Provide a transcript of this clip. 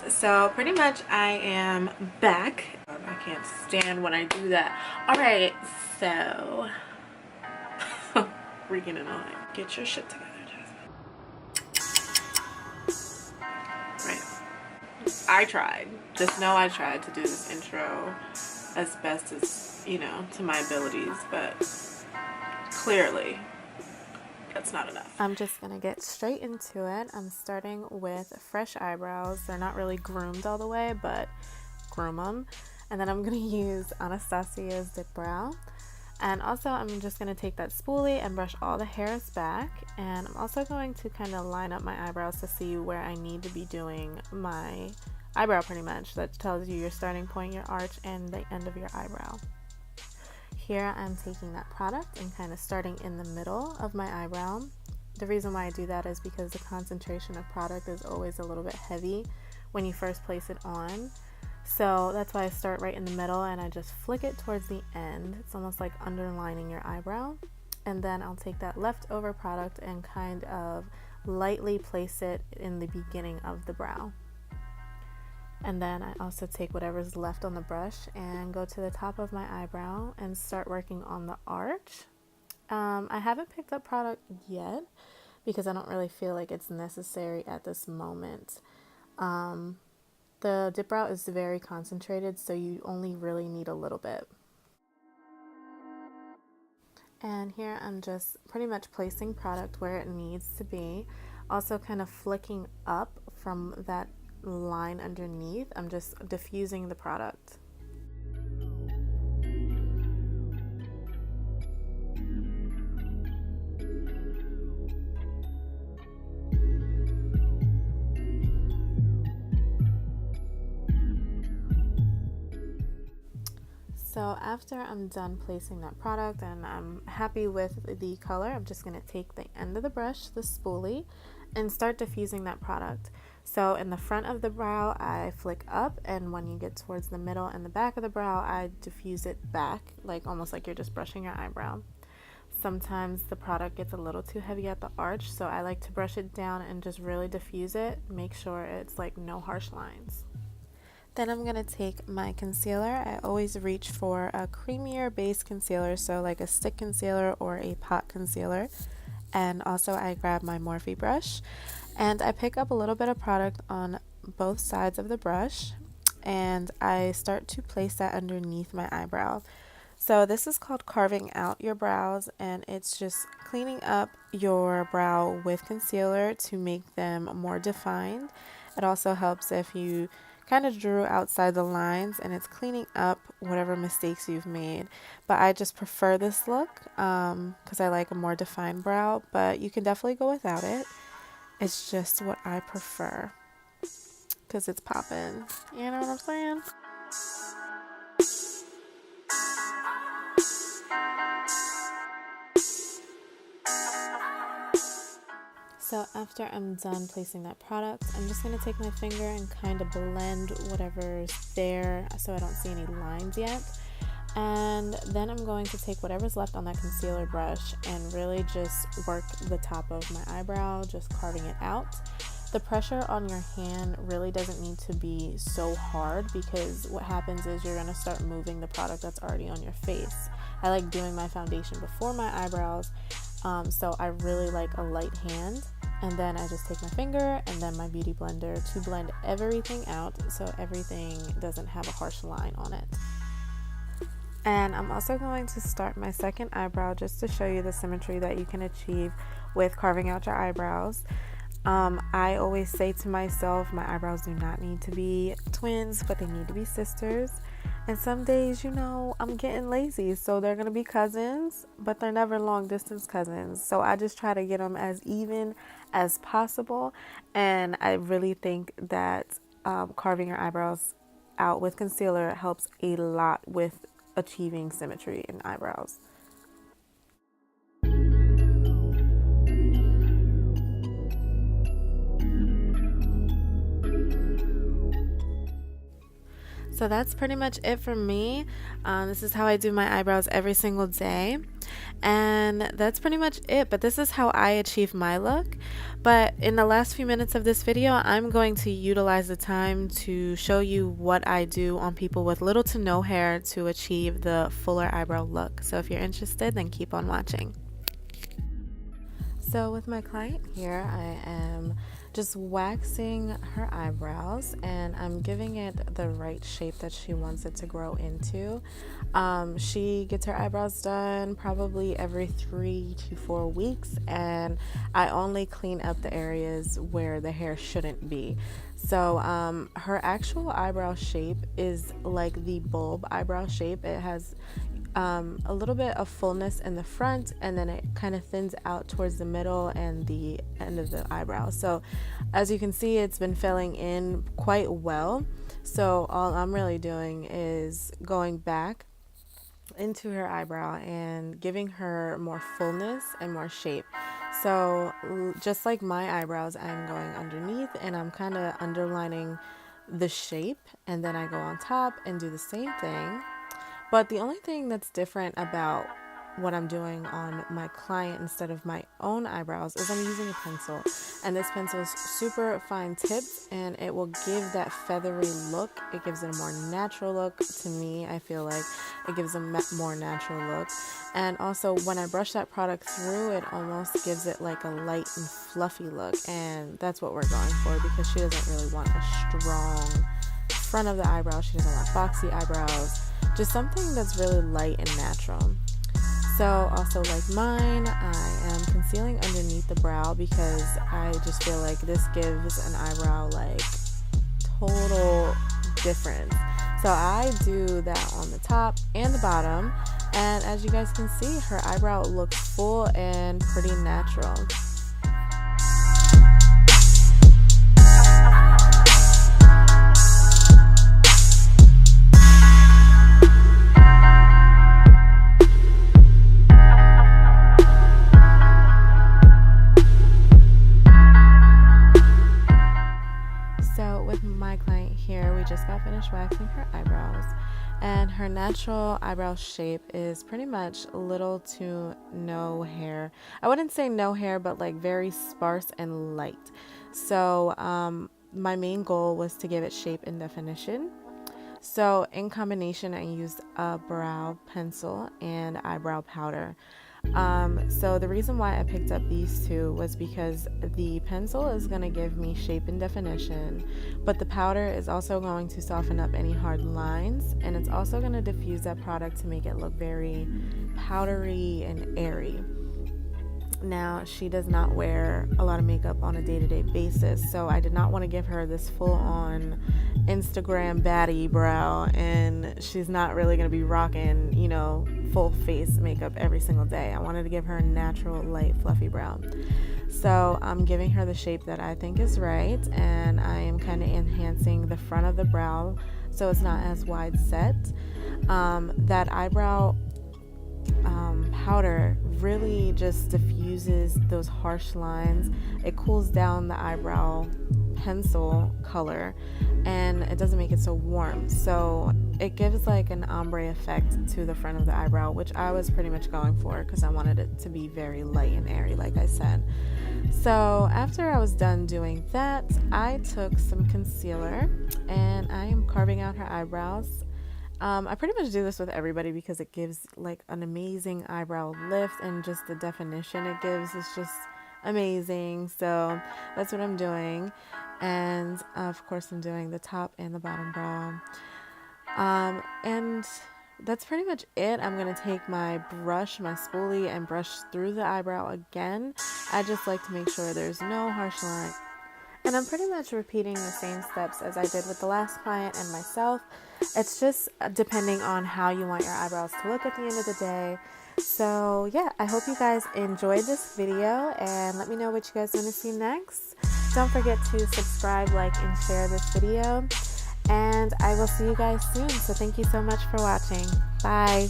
So pretty much I am back. I can't stand when I do that. Alright, so freaking annoying. Get your shit together, Jasmine. Right. I tried. Just know I tried to do this intro as best as, you know, to my abilities, but clearly that's not enough. I'm just gonna get straight into it. I'm starting with fresh eyebrows. They're not really groomed all the way, but groom them. And then I'm gonna use Anastasia's Dip Brow. And also I'm just gonna take that spoolie and brush all the hairs back. And I'm also going to kind of line up my eyebrows to see where I need to be doing my eyebrow pretty much. That tells you your starting point, your arch, and the end of your eyebrow. Here I'm taking that product and kind of starting in the middle of my eyebrow. The reason why I do that is because the concentration of product is always a little bit heavy when you first place it on. So that's why I start right in the middle and I just flick it towards the end. It's almost like underlining your eyebrow. And then I'll take that leftover product and kind of lightly place it in the beginning of the brow. And then I also take whatever's left on the brush and go to the top of my eyebrow and start working on the arch. I haven't picked up product yet because I don't really feel like it's necessary at this moment. The dip brow is very concentrated, so you only really need a little bit. And here I'm just pretty much placing product where it needs to be. Also kind of flicking up from that line underneath. I'm just diffusing the product. So after I'm done placing that product and I'm happy with the color, I'm just going to take the end of the brush, the spoolie, and start diffusing that product. So in the front of the brow, I flick up, and when you get towards the middle and the back of the brow, I diffuse it back, like almost like you're just brushing your eyebrow. Sometimes the product gets a little too heavy at the arch, so I like to brush it down and just really diffuse it, make sure it's like no harsh lines. Then I'm going to take my concealer. I always reach for a creamier base concealer, so like a stick concealer or a pot concealer. And also I grab my Morphe brush and I pick up a little bit of product on both sides of the brush and I start to place that underneath my eyebrow. So this is called carving out your brows, and it's just cleaning up your brow with concealer to make them more defined. It also helps if you kind of drew outside the lines, and it's cleaning up whatever mistakes you've made. But I just prefer this look because I like a more defined brow, but you can definitely go without it. It's just what I prefer because it's popping. You know what I'm saying? So after I'm done placing that product, I'm just going to take my finger and kind of blend whatever's there so I don't see any lines yet. And then I'm going to take whatever's left on that concealer brush and really just work the top of my eyebrow, just carving it out. The pressure on your hand really doesn't need to be so hard because what happens is you're going to start moving the product that's already on your face. I like doing my foundation before my eyebrows, so I really like a light hand. And then I just take my finger and then my beauty blender to blend everything out so everything doesn't have a harsh line on it. And I'm also going to start my second eyebrow just to show you the symmetry that you can achieve with carving out your eyebrows. I always say to myself, my eyebrows do not need to be twins, but they need to be sisters. And some days, you know, I'm getting lazy, so they're going to be cousins, but they're never long distance cousins. So I just try to get them as even as possible. And I really think that carving your eyebrows out with concealer helps a lot with achieving symmetry in eyebrows. So that's pretty much it for me. This is how I do my eyebrows every single day. And that's pretty much it. But this is how I achieve my look. But in the last few minutes of this video, I'm going to utilize the time to show you what I do on people with little to no hair to achieve the fuller eyebrow look. So if you're interested, then keep on watching. So with my client here, I am just waxing her eyebrows, and I'm giving it the right shape that she wants it to grow into. She gets her eyebrows done probably every 3 to 4 weeks, and I only clean up the areas where the hair shouldn't be. So her actual eyebrow shape is like the bulb eyebrow shape. It has a little bit of fullness in the front, and then it kind of thins out towards the middle and the end of the eyebrow. So as you can see, it's been filling in quite well. So all I'm really doing is going back into her eyebrow and giving her more fullness and more shape. So just like my eyebrows, I'm going underneath and I'm kind of underlining the shape, and then I go on top and do the same thing. But the only thing that's different about what I'm doing on my client instead of my own eyebrows is I'm using a pencil. And this pencil is super fine tipped, and it will give that feathery look. It gives it a more natural look. To me, I feel like it gives a more natural look. And also when I brush that product through, it almost gives it like a light and fluffy look. And that's what we're going for, because she doesn't really want a strong front of the eyebrow. She doesn't want boxy eyebrows. Just something that's really light and natural. So also like mine, I am concealing underneath the brow because I just feel like this gives an eyebrow like total difference. So I do that on the top and the bottom, and as you guys can see, her eyebrow looks full and pretty natural. Just got finished waxing her eyebrows, and her natural eyebrow shape is pretty much little to no hair. I wouldn't say no hair, but like very sparse and light. So my main goal was to give it shape and definition. So in combination, I used a brow pencil and eyebrow powder. So the reason why I picked up these two was because the pencil is going to give me shape and definition, but the powder is also going to soften up any hard lines, and it's also going to diffuse that product to make it look very powdery and airy. Now, she does not wear a lot of makeup on a day-to-day basis, so I did not want to give her this full-on Instagram baddie brow, and she's not really going to be rocking, you know, full face makeup every single day. I wanted to give her a natural, light, fluffy brow. So I'm giving her the shape that I think is right, and I am kind of enhancing the front of the brow so it's not as wide set. That eyebrow powder really just diffuses those harsh lines. It cools down the eyebrow pencil color, and it doesn't make it so warm, so it gives like an ombre effect to the front of the eyebrow, which I was pretty much going for because I wanted it to be very light and airy, like I said. So after I was done doing that, I took some concealer and I am carving out her eyebrows. I pretty much do this with everybody because it gives like an amazing eyebrow lift, and just the definition it gives is just amazing. So that's what I'm doing, and of course I'm doing the top and the bottom brow, and that's pretty much it. I'm gonna take my brush, my spoolie, and brush through the eyebrow again. I just like to make sure there's no harsh line. And I'm pretty much repeating the same steps as I did with the last client and myself. It's just depending on how you want your eyebrows to look at the end of the day. So yeah, I hope you guys enjoyed this video, and let me know what you guys want to see next. Don't forget to subscribe, like, and share this video. And I will see you guys soon. So thank you so much for watching. Bye.